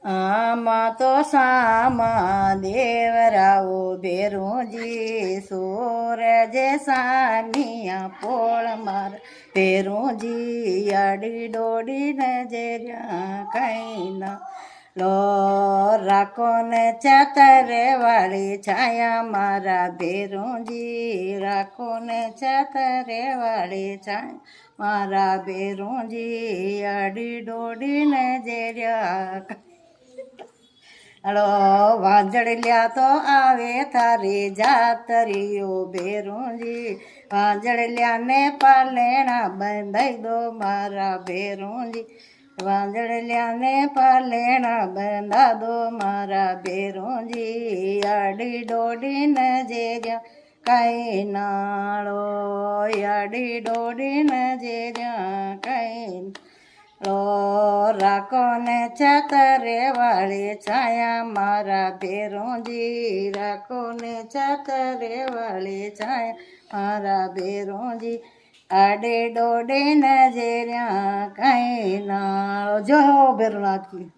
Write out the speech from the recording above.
આમાં તો સામા દેવરાઓ ભેરુંજી સૂરજ સાનિયા પોળ માર ભેરુંજી આડી ડોડી નજર્યા કઈ ના લો રાખો ને ચાતરે વાળી છાયા મારા ભેરુંજી રાખો ને ચાતરે વાળી છાયા મારા ભેરુંજી આડી ડોડી નજર્યા હલો વાંજળલ્યા તો આવે તારી જાતરીઓ ભેરુંજી વાંજળલ્યા ને પાલેણા બંધાઈ દો મારા ભેરુંજી વાંજળલ્યા ને પાલેણા બંધા દો મારા ભેરુંજી આડી ડોડી નજર્યા કઈ નાળો આડી ડોડી નજર્યા કઈ લો રાખો ને ચાતરે વાળી છાયા મારા ભેરુંજી રાખો ને ચાતરે વાળી છાયા મારા ભેરુંજી આડે ડોડે નજર્યા કઈ નાળો જો ભેરુનાથજી